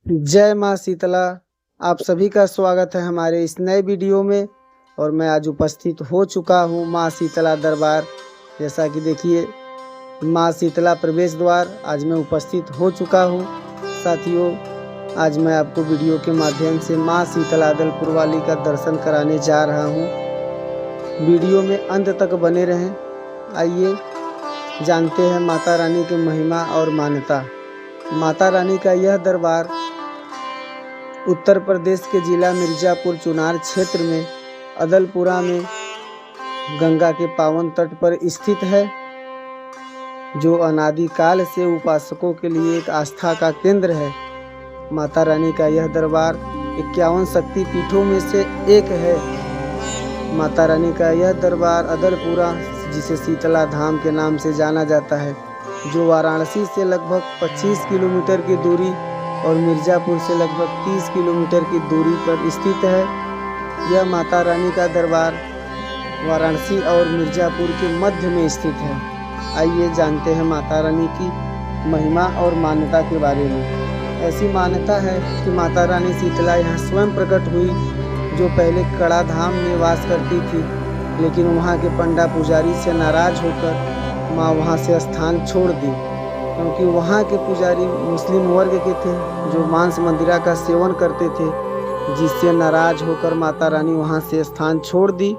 जय माँ शीतला। आप सभी का स्वागत है हमारे इस नए वीडियो में। और मैं आज उपस्थित हो चुका हूँ माँ शीतला दरबार। जैसा कि देखिए माँ शीतला प्रवेश द्वार आज मैं उपस्थित हो चुका हूँ। साथियों, आज मैं आपको वीडियो के माध्यम से माँ शीतला अदलपुर वाली का दर्शन कराने जा रहा हूँ। वीडियो में अंत तक बने रहें। आइए जानते हैं माता रानी की महिमा और मान्यता। माता रानी का यह दरबार उत्तर प्रदेश के जिला मिर्जापुर चुनार क्षेत्र में अदलपुरा में गंगा के पावन तट पर स्थित है, जो अनादिकाल से उपासकों के लिए एक आस्था का केंद्र है। माता रानी का यह दरबार 51 शक्ति पीठों में से एक है। माता रानी का यह दरबार अदलपुरा, जिसे शीतला धाम के नाम से जाना जाता है, जो वाराणसी से लगभग 25 किलोमीटर की दूरी और मिर्ज़ापुर से लगभग 30 किलोमीटर की दूरी पर स्थित है। यह माता रानी का दरबार वाराणसी और मिर्ज़ापुर के मध्य में स्थित है। आइए जानते हैं माता रानी की महिमा और मान्यता के बारे में। ऐसी मान्यता है कि माता रानी शीतला यहाँ स्वयं प्रकट हुई, जो पहले कड़ा धाम में वास करती थी, लेकिन वहाँ के पंडा पुजारी से नाराज होकर माँ वहाँ से स्थान छोड़ दी, क्योंकि वहाँ के पुजारी मुस्लिम वर्ग के थे जो मांस मंदिरा का सेवन करते थे, जिससे नाराज होकर माता रानी वहाँ से स्थान छोड़ दी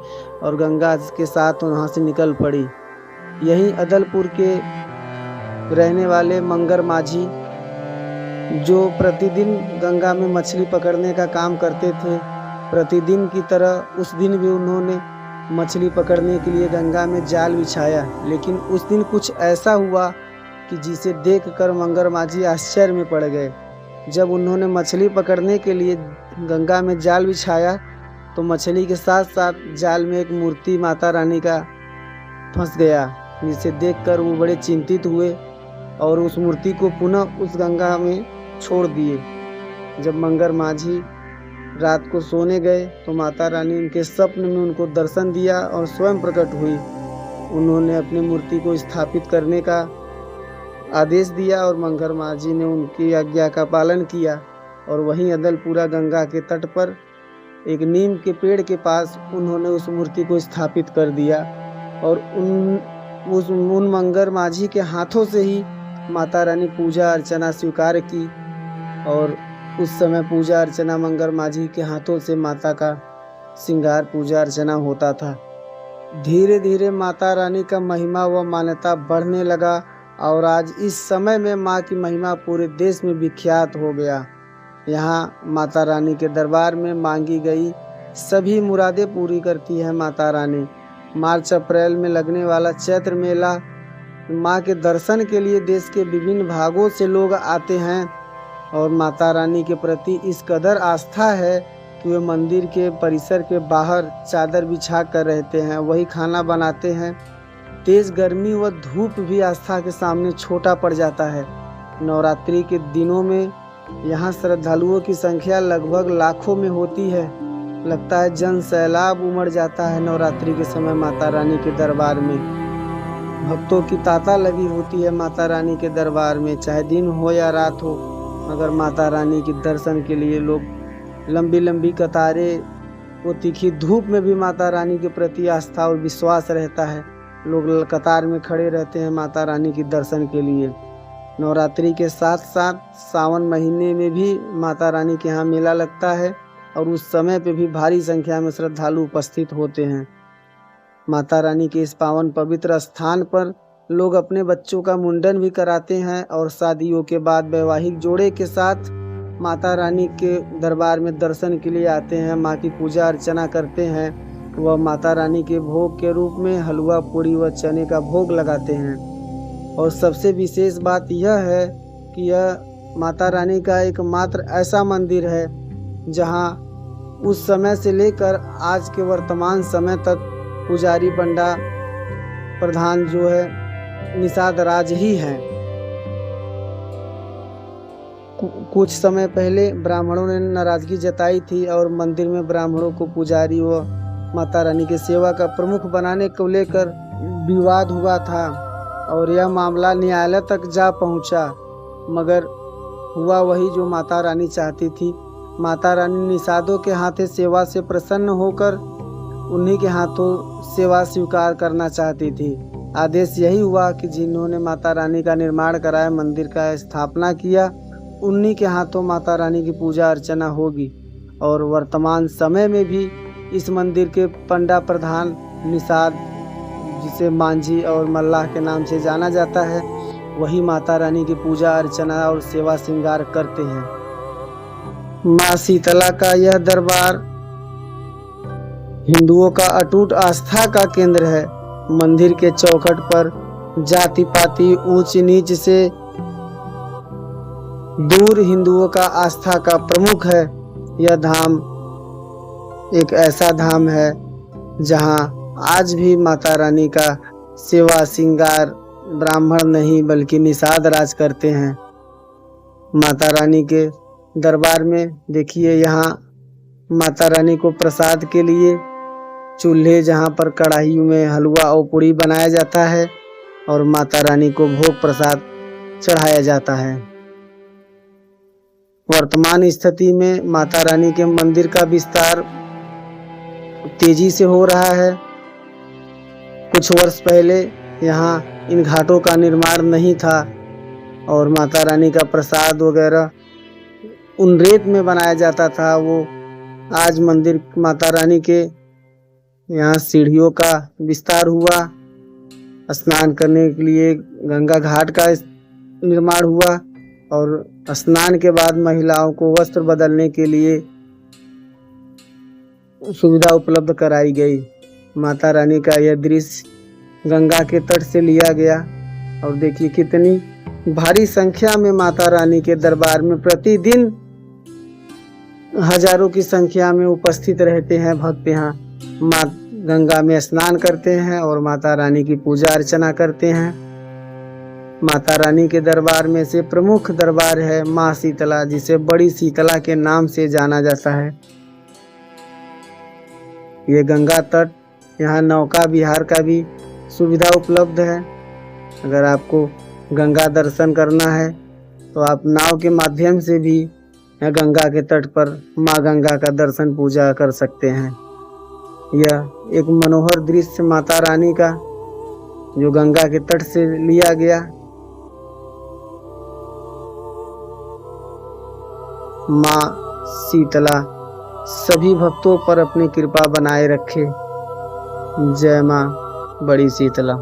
और गंगा के साथ वहाँ से निकल पड़ी। यहीं अदलपुर के रहने वाले मंगर माझी, जो प्रतिदिन गंगा में मछली पकड़ने का काम करते थे, प्रतिदिन की तरह उस दिन भी उन्होंने मछली पकड़ने के लिए गंगा में जाल बिछाया। लेकिन उस दिन कुछ ऐसा हुआ कि जिसे देखकर मंगर माझी आश्चर्य में पड़ गए। जब उन्होंने मछली पकड़ने के लिए गंगा में जाल बिछाया तो मछली के साथ साथ जाल में एक मूर्ति माता रानी का फंस गया, जिसे देखकर वो बड़े चिंतित हुए और उस मूर्ति को पुनः उस गंगा में छोड़ दिए। जब मंगर माझी रात को सोने गए तो माता रानी उनके स्वप्न में उनको दर्शन दिया और स्वयं प्रकट हुई। उन्होंने अपनी मूर्ति को स्थापित करने का आदेश दिया और मंगर माझी ने उनकी आज्ञा का पालन किया और वहीं अदलपुरा गंगा के तट पर एक नीम के पेड़ के पास उन्होंने उस मूर्ति को स्थापित कर दिया। और उन मंगर माझी के हाथों से ही माता रानी पूजा अर्चना स्वीकार की और उस समय पूजा अर्चना मंगर माझी के हाथों से माता का श्रृंगार पूजा अर्चना होता था। धीरे धीरे माता रानी का महिमा व मान्यता बढ़ने लगा और आज इस समय में माँ की महिमा पूरे देश में विख्यात हो गया। यहाँ माता रानी के दरबार में मांगी गई सभी मुरादें पूरी करती है माता रानी। मार्च अप्रैल में लगने वाला चैत्र मेला माँ के दर्शन के लिए देश के विभिन्न भागों से लोग आते हैं और माता रानी के प्रति इस कदर आस्था है कि वे मंदिर के परिसर के बाहर चादर बिछा कर रहते हैं, वही खाना बनाते हैं। तेज गर्मी व धूप भी आस्था के सामने छोटा पड़ जाता है। नवरात्रि के दिनों में यहाँ श्रद्धालुओं की संख्या लगभग लाखों में होती है। लगता है जन सैलाब उमड़ जाता है नवरात्रि के समय माता रानी के दरबार में। भक्तों की तांता लगी होती है माता रानी के दरबार में, चाहे दिन हो या रात हो, मगर माता रानी के दर्शन के लिए लोग लंबी लंबी कतारें, वो तीखी धूप में भी माता रानी के प्रति आस्था और विश्वास रहता है। लोग कतार में खड़े रहते हैं माता रानी के दर्शन के लिए। नवरात्रि के साथ साथ सावन महीने में भी माता रानी के यहाँ मेला लगता है और उस समय पे भी भारी संख्या में श्रद्धालु उपस्थित होते हैं। माता रानी के इस पावन पवित्र स्थान पर लोग अपने बच्चों का मुंडन भी कराते हैं और शादियों के बाद वैवाहिक जोड़े के साथ माता रानी के दरबार में दर्शन के लिए आते हैं, माँ की पूजा अर्चना करते हैं। वह माता रानी के भोग के रूप में हलवा पूड़ी व चने का भोग लगाते हैं। और सबसे विशेष बात यह है कि यह माता रानी का एकमात्र ऐसा मंदिर है जहां उस समय से लेकर आज के वर्तमान समय तक पुजारी पंडा प्रधान जो है निषाद राज ही हैं। कुछ समय पहले ब्राह्मणों ने नाराजगी जताई थी और मंदिर में ब्राह्मणों को पुजारी व माता रानी की सेवा का प्रमुख बनाने को लेकर विवाद हुआ था और यह मामला न्यायालय तक जा पहुंचा, मगर हुआ वही जो माता रानी चाहती थी। माता रानी निषादों के हाथे सेवा से प्रसन्न होकर उन्हीं के हाथों सेवा स्वीकार करना चाहती थी। आदेश यही हुआ कि जिन्होंने माता रानी का निर्माण कराया, मंदिर का स्थापना किया, उन्हीं के हाथों माता रानी की पूजा अर्चना होगी। और वर्तमान समय में भी इस मंदिर के पंडा प्रधान निषाद, जिसे मांझी और मल्लाह के नाम से जाना जाता है, वही माता रानी की पूजा अर्चना और सेवा श्रृंगार करते हैं। माँ शीतला का यह दरबार हिंदुओं का अटूट आस्था का केंद्र है। मंदिर के चौखट पर जाति पाति ऊंच नीच से दूर हिंदुओं का आस्था का प्रमुख है। यह धाम एक ऐसा धाम है जहां आज भी माता रानी का सेवा श्रृंगार ब्राह्मण नहीं बल्कि निषाद राज करते हैं। माता रानी के दरबार में देखिए, यहाँ माता रानी को प्रसाद के लिए चूल्हे, जहाँ पर कढ़ाई में हलवा और पूड़ी बनाया जाता है और माता रानी को भोग प्रसाद चढ़ाया जाता है। वर्तमान स्थिति में माता रानी के मंदिर का विस्तार तेजी से हो रहा है। कुछ वर्ष पहले यहाँ इन घाटों का निर्माण नहीं था और माता रानी का प्रसाद वगैरह उन रेत में बनाया जाता था। वो आज मंदिर माता रानी के यहाँ सीढ़ियों का विस्तार हुआ, स्नान करने के लिए गंगा घाट का निर्माण हुआ और स्नान के बाद महिलाओं को वस्त्र बदलने के लिए सुविधा उपलब्ध कराई गई। माता रानी का यह दृश्य गंगा के तट से लिया गया और देखिए कितनी भारी संख्या में माता रानी के दरबार में प्रतिदिन हजारों की संख्या में उपस्थित रहते हैं भक्त। यहाँ माँ गंगा में स्नान करते हैं और माता रानी की पूजा अर्चना करते हैं। माता रानी के दरबार में से प्रमुख दरबार है माँ शीतला, जिसे बड़ी शीतला के नाम से जाना जाता है। ये गंगा तट, यहाँ नौका विहार का भी सुविधा उपलब्ध है। अगर आपको गंगा दर्शन करना है तो आप नाव के माध्यम से भी गंगा के तट पर माँ गंगा का दर्शन पूजा कर सकते हैं। यह एक मनोहर दृश्य माता रानी का जो गंगा के तट से लिया गया। माँ शीतला सभी भक्तों पर अपनी कृपा बनाए रखे। जय माँ बड़ी शीतला।